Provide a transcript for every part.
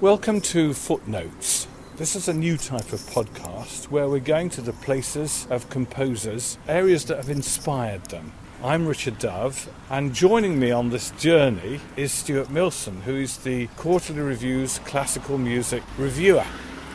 Welcome to Footnotes. This is a new type of podcast where we're going to the places of composers, areas that have inspired them. I'm Richard Dove, and joining me on this journey is Stuart Millson, who is the Quarterly Review's classical music reviewer.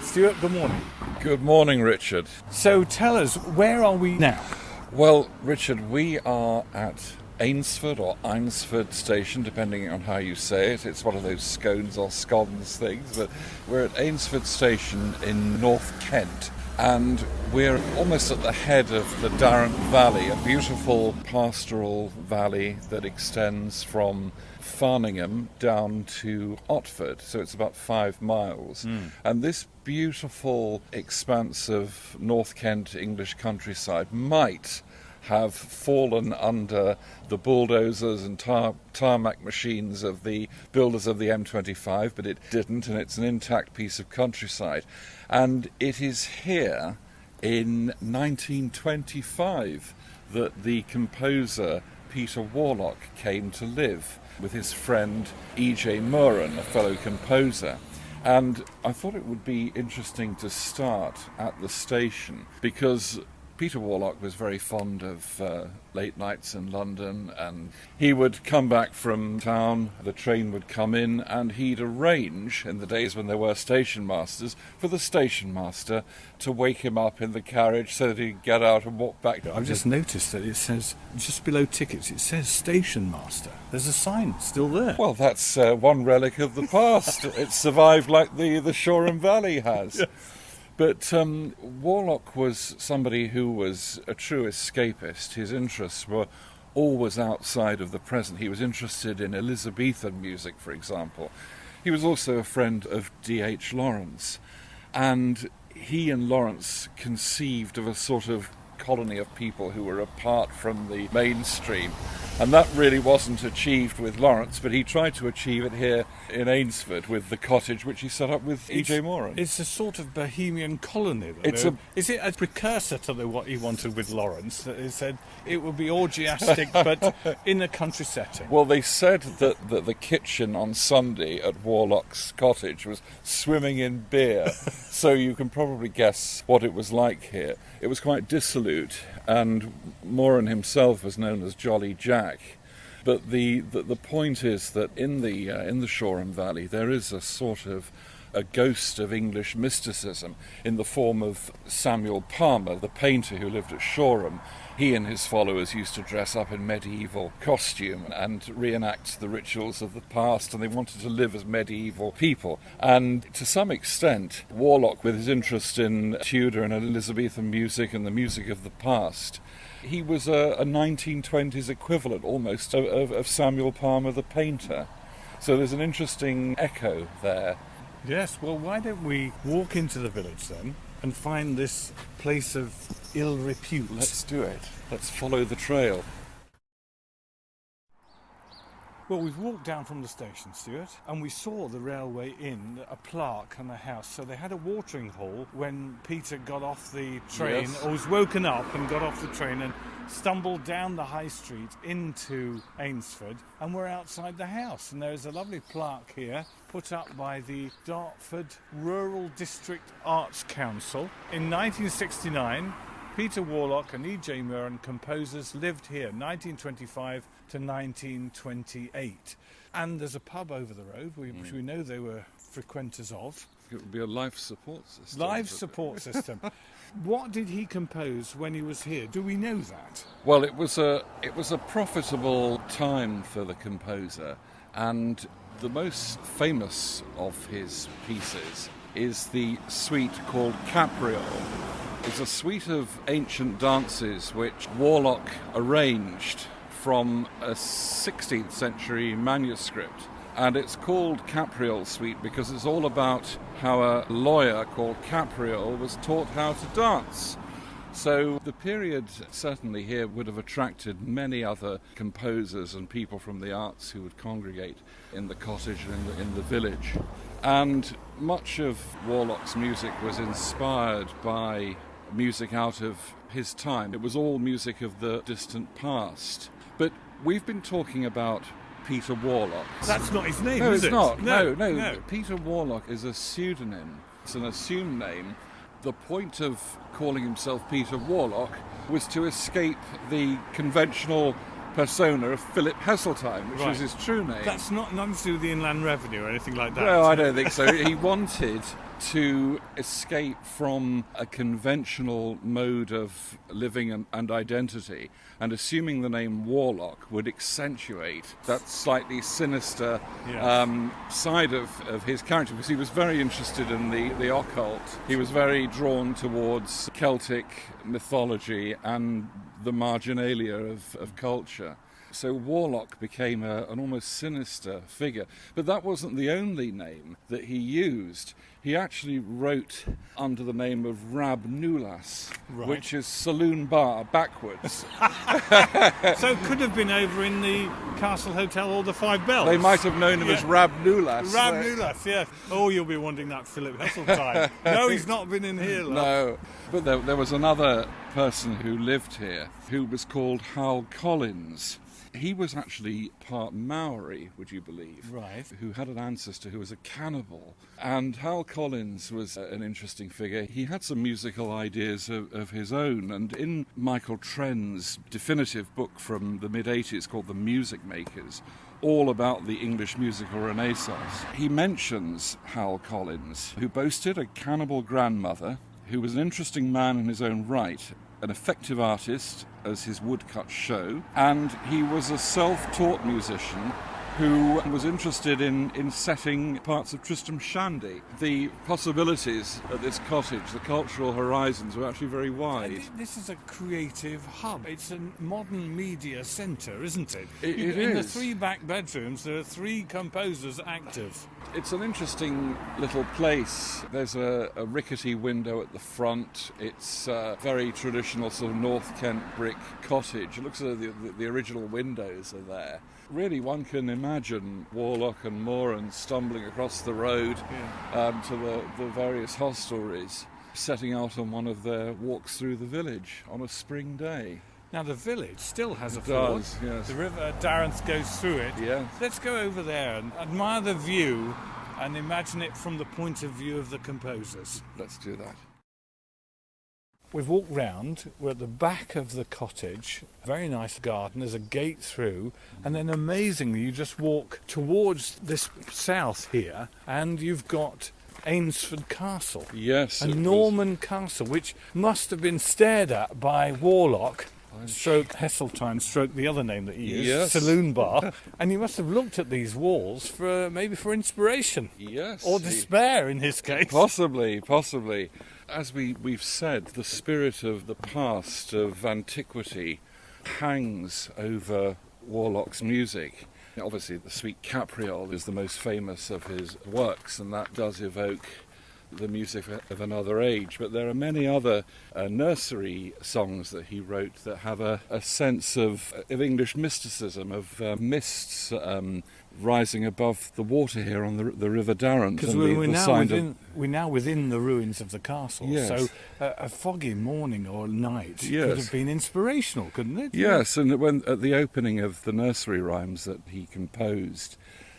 Stuart, good morning. Good morning, Richard. So tell us, where are we now? Well, Richard, we are at Eynsford or Eynsford station, depending on how you say it. It's one of those scones or scones things, but we're at Eynsford station in North Kent, and we're almost at the head of the Darrant Valley, a beautiful pastoral valley that extends from Farningham down to Otford, so it's about 5 miles. And this beautiful expanse of North Kent English countryside might have fallen under the bulldozers and tarmac machines of the builders of the M25, but it didn't, and it's an intact piece of countryside. And it is here in 1925 that the composer Peter Warlock came to live with his friend E.J. Moeran, a fellow composer. And I thought it would be interesting to start at the station because Peter Warlock was very fond of late nights in London, and he would come back from town, the train would come in, and he'd arrange, in the days when there were station masters, for the station master to wake him up in the carriage so that he'd get out and walk back. I've just noticed that it says, just below tickets, it says station master. There's a sign still there. Well, that's one relic of the past. It's survived like the Shoreham Valley has. Yeah. But Warlock was somebody who was a true escapist. His interests were always outside of the present. He was interested in Elizabethan music, for example. He was also a friend of D.H. Lawrence. And he and Lawrence conceived of a sort of colony of people who were apart from the mainstream. And that really wasn't achieved with Lawrence, but he tried to achieve it here in Eynsford with the cottage which he set up with E.J. Moeran. It's a sort of bohemian colony, though. Is it a precursor to what he wanted with Lawrence, that he said it would be orgiastic but in a country setting? Well, they said that the kitchen on Sunday at Warlock's cottage was swimming in beer, so you can probably guess what it was like here. It was quite dissolute, and Moeran himself was known as Jolly Jack. But the point is that in the Shoreham Valley there is a sort of a ghost of English mysticism in the form of Samuel Palmer, the painter who lived at Shoreham. He and his followers used to dress up in medieval costume and reenact the rituals of the past, and they wanted to live as medieval people. And to some extent, Warlock, with his interest in Tudor and Elizabethan music and the music of the past, he was a 1920s equivalent almost of Samuel Palmer the painter. So there's an interesting echo there. Yes, well, why don't we walk into the village then and find this place of ill repute? Let's do it. Let's follow the trail. Well, we've walked down from the station, Stuart, and we saw the railway inn, a plaque and a house. So they had a watering hole when Peter got off the train, yes, or was woken up and got off the train and stumbled down the high street into Eynsford, and we're outside the house. And there's a lovely plaque here put up by the Dartford Rural District Arts Council. In 1969, Peter Warlock and E.J. Moeran, composers, lived here 1925 to 1928. And there's a pub over the road, which we know they were frequenters of. It would be a life support system. Life support system. What did he compose when he was here? Do we know that? Well, it was a profitable time for the composer, and the most famous of his pieces is the suite called Capriole. It's a suite of ancient dances which Warlock arranged from a 16th century manuscript. And it's called Capriole Suite because it's all about how a lawyer called Capriole was taught how to dance. So the period certainly here would have attracted many other composers and people from the arts who would congregate in the cottage and in the village. And much of Warlock's music was inspired by music out of his time. It was all music of the distant past. But we've been talking about Peter Warlock. That's not his name, No, is it's it? not. No. No. Peter Warlock is a pseudonym. It's an assumed name. The point of calling himself Peter Warlock was to escape the conventional persona of Philip Heseltine, which was his true name. That's nothing to do with the Inland Revenue or anything like that. No, I don't think so. He wanted to escape from a conventional mode of living and identity, and assuming the name Warlock would accentuate that slightly sinister side of his character, because he was very interested in the occult. He was very drawn towards Celtic mythology and the marginalia of culture. So Warlock became an almost sinister figure. But that wasn't the only name that he used. He actually wrote under the name of Rab Nulas, which is saloon bar backwards. So it could have been over in the Castle Hotel or the Five Bells. They might have known him as Rab Nulas. Rab Nulas, yes. Oh, you'll be wanting that Philip Heseltine. No, he's not been in here, love. No. But there was another person who lived here who was called Hal Collins. He was actually part Maori, would you believe? Right. Who had an ancestor who was a cannibal. And Hal Collins was an interesting figure. He had some musical ideas of his own. And in Michael Trenn's definitive book from the mid-80s called The Music Makers, all about the English musical renaissance, he mentions Hal Collins, who boasted a cannibal grandmother, who was an interesting man in his own right, an effective artist, as his woodcuts show, and he was a self-taught musician who was interested in setting parts of Tristram Shandy. The possibilities at this cottage, the cultural horizons, were actually very wide. This is a creative hub. It's a modern media centre, isn't it? It in the is. 3 back bedrooms, there are 3 composers active. It's an interesting little place. There's a rickety window at the front. It's a very traditional sort of North Kent brick cottage. It looks as though the original windows are there. Really, one can imagine Warlock and Moeran stumbling across the road to the various hostelries, setting out on one of their walks through the village on a spring day. Now, the village still has a ford. Yes. The River Darenth goes through it. Yes. Let's go over there and admire the view and imagine it from the point of view of the composers. Let's do that. We've walked round, we're at the back of the cottage, very nice garden, there's a gate through, and then amazingly you just walk towards this south here and you've got Eynsford Castle. Yes. A Norman castle, which must have been stared at by Warlock, stroke Heseltine, stroke the other name that he used, yes. Saloon Bar, and he must have looked at these walls maybe for inspiration. Yes. Or despair in his case. Possibly. As we've said, the spirit of the past, of antiquity, hangs over Warlock's music. Obviously, the Suite Capriole is the most famous of his works, and that does evoke the music of another age. But there are many other nursery songs that he wrote that have a sense of English mysticism, of mists rising above the water here on the River Darenth. Because we're now within the ruins of the castle, yes. So a foggy morning or night could have been inspirational, couldn't it? Yes, and when at the opening of the nursery rhymes that he composed,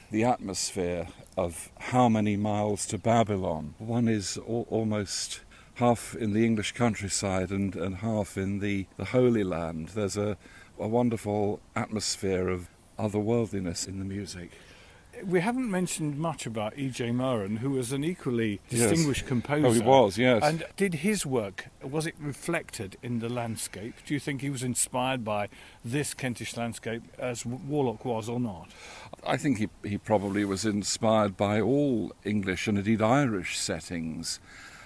the atmosphere of how many miles to Babylon. One is almost half in the English countryside and half in the Holy Land. There's a wonderful atmosphere of otherworldliness in the music. We haven't mentioned much about E.J. Moeran, who was an equally distinguished composer. Oh, he was, yes. And did his work, was it reflected in the landscape? Do you think he was inspired by this Kentish landscape as Warlock was or not? I think he probably was inspired by all English and indeed Irish settings,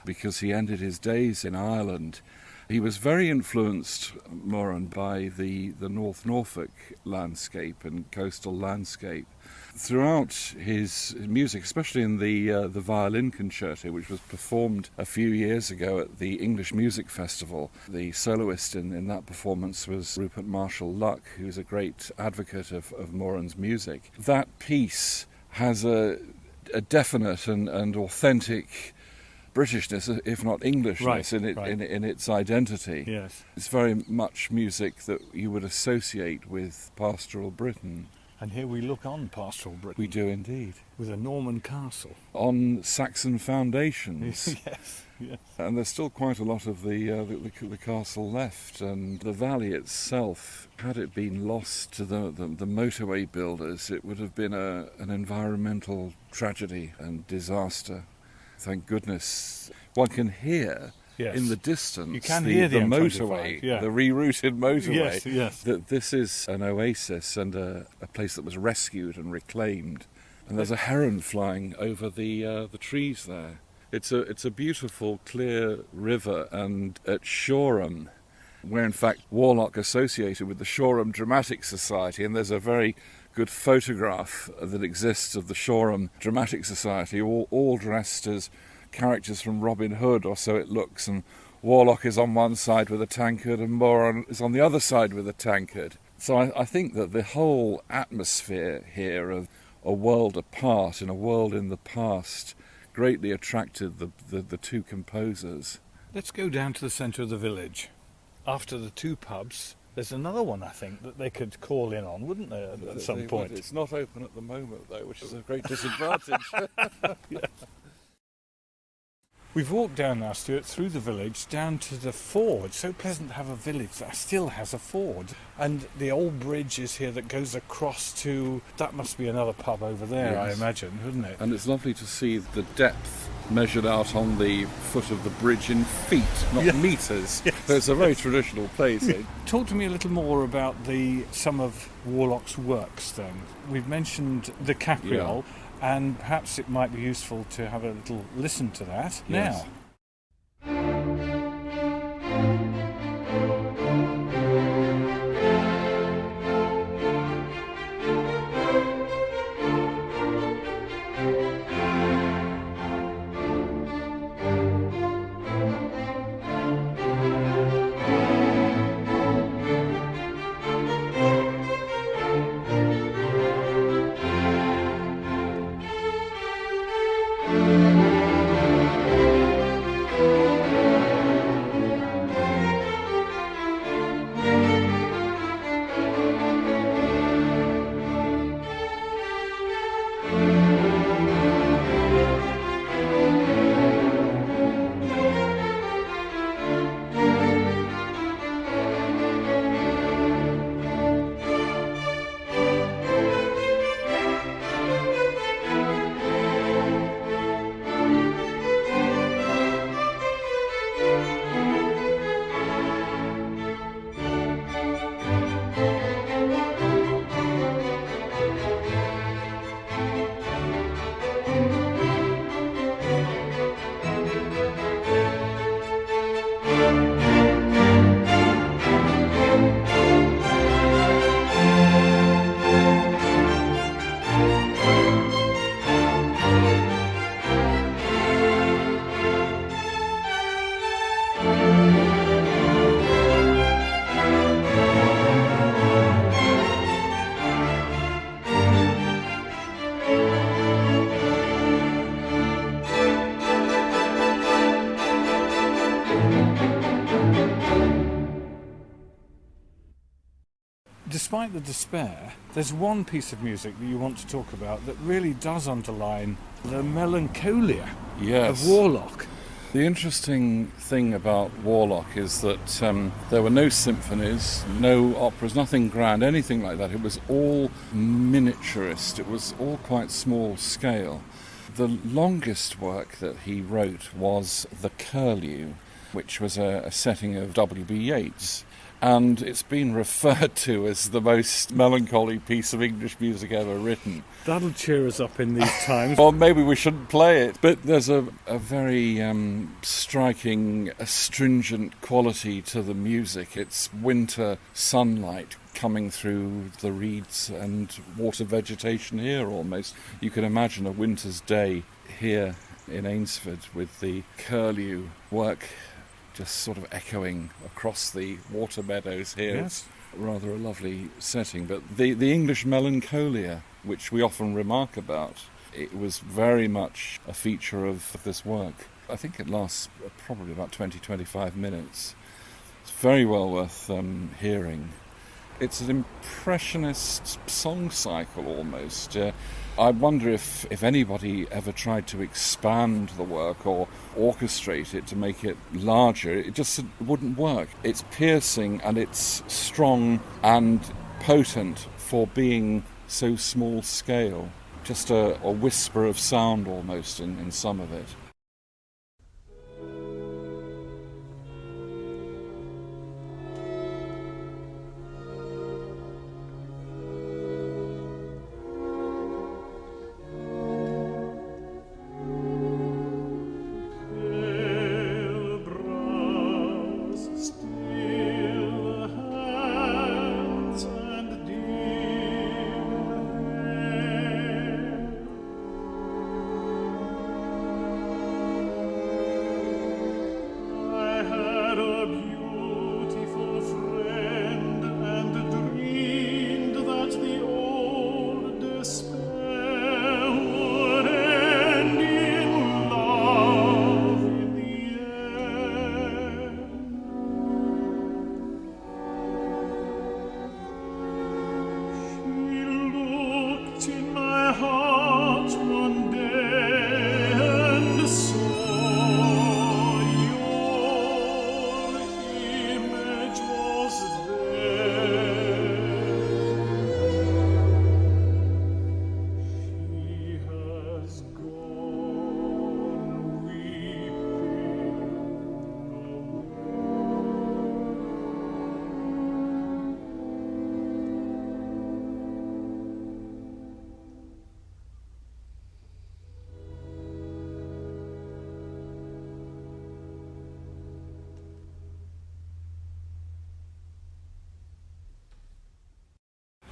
because he ended his days in Ireland. He was very influenced, Moeran, by the North Norfolk landscape and coastal landscape. Throughout his music, especially in the violin concerto, which was performed a few years ago at the English Music Festival, the soloist in that performance was Rupert Marshall Luck, who's a great advocate of Moeran's music. That piece has a definite and authentic Britishness, if not Englishness, in its identity. Yes. It's very much music that you would associate with pastoral Britain. And here we look on pastoral Britain. We do indeed. With a Norman castle. On Saxon foundations. Yes, yes. And there's still quite a lot of the castle left, and the valley itself, had it been lost to the motorway builders, it would have been an environmental tragedy and disaster. Thank goodness. One can hear in the distance you can hear the motorway, the rerouted motorway, yes. that this is an oasis and a place that was rescued and reclaimed. And there's a heron flying over the trees there. It's a beautiful, clear river, and at Shoreham, we're in fact Warlock associated with the Shoreham Dramatic Society, and there's a very good photograph that exists of the Shoreham Dramatic Society, all dressed as characters from Robin Hood, or so it looks, and Warlock is on one side with a tankard and Moeran is on the other side with a tankard. So I think that the whole atmosphere here of a world apart and a world in the past greatly attracted the two composers. Let's go down to the centre of the village. After the two pubs, there's another one, I think, that they could call in on, wouldn't they, at some point? It's not open at the moment, though, which is a great disadvantage. Yeah. We've walked down now, Stuart, through the village, down to the ford. It's so pleasant to have a village that still has a ford. And the old bridge is here that goes across to... That must be another pub over there, yes. I imagine, wouldn't it? And it's lovely to see the depth measured out on the foot of the bridge in feet, not meters. Yes. So it's a very traditional place. Eh? Talk to me a little more about some of Warlock's works, then. We've mentioned the Capriole. Yeah. And perhaps it might be useful to have a little listen to that now. Despite the despair, there's one piece of music that you want to talk about that really does underline the melancholia of Warlock. The interesting thing about Warlock is that there were no symphonies, no operas, nothing grand, anything like that. It was all miniaturist. It was all quite small scale. The longest work that he wrote was The Curlew, which was a setting of W.B. Yeats. And it's been referred to as the most melancholy piece of English music ever written. That'll cheer us up in these times. Well, maybe we shouldn't play it. But there's a very striking, astringent quality to the music. It's winter sunlight coming through the reeds and water vegetation here almost. You can imagine a winter's day here in Eynsford with the curlew work just sort of echoing across the water meadows here. Yes. Rather a lovely setting. But the English melancholia, which we often remark about, it was very much a feature of this work. I think it lasts probably about 20-25 minutes. It's very well worth hearing. It's an impressionist song cycle almost. I wonder if anybody ever tried to expand the work or orchestrate it to make it larger. It just wouldn't work. It's piercing and it's strong and potent for being so small scale. Just a whisper of sound almost in some of it.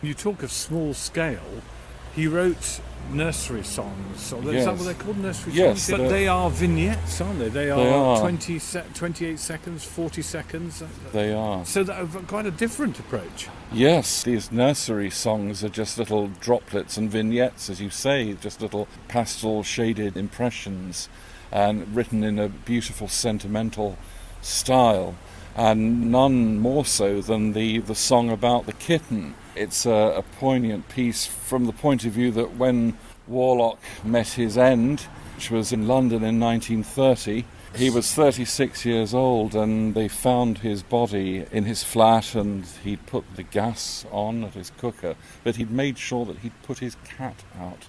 You talk of small scale. He wrote nursery songs. Or is that what they're called, nursery songs? But they are vignettes, aren't they? They are 28 seconds, 40 seconds. They are. So that's quite a different approach. Yes, these nursery songs are just little droplets and vignettes, as you say, just little pastel shaded impressions and written in a beautiful sentimental style. And none more so than the song about the kitten. It's a poignant piece from the point of view that when Warlock met his end, which was in London in 1930, he was 36 years old and they found his body in his flat and he'd put the gas on at his cooker, but he'd made sure that he'd put his cat out.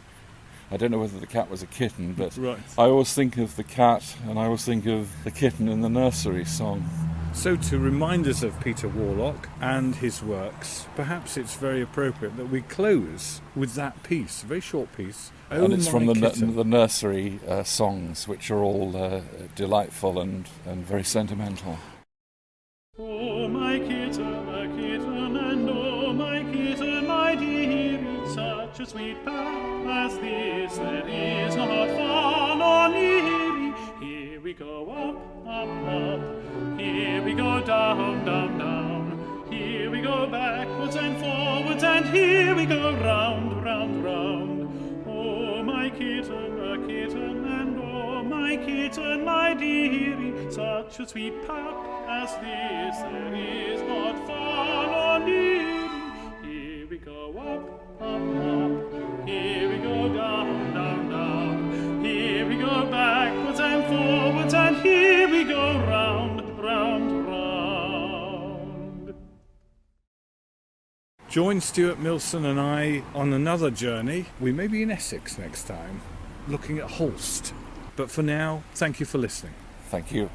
I don't know whether the cat was a kitten, but right. I always think of the cat and I always think of the kitten in the nursery song. So to remind us of Peter Warlock and his works, perhaps it's very appropriate that we close with that piece, a very short piece. And it's from the nursery songs, which are all delightful and very sentimental. Oh, my kitten, and oh, my kitten, my dear, such a sweet path as this, there is not far nor near. Here we go up, up, up. Here we go down, down, down. Here we go backwards and forwards, and here we go round, round, round. Oh, my kitten, and oh, my kitten, my dearie, such a sweet path as this, there is not far nor near. Here we go up, up, up. Here we go down, down, down. Here we go backwards and forwards, and here we go round, round, round. Join Stuart, Millson and I on another journey. We may be in Essex next time, looking at Holst. But for now, thank you for listening. Thank you.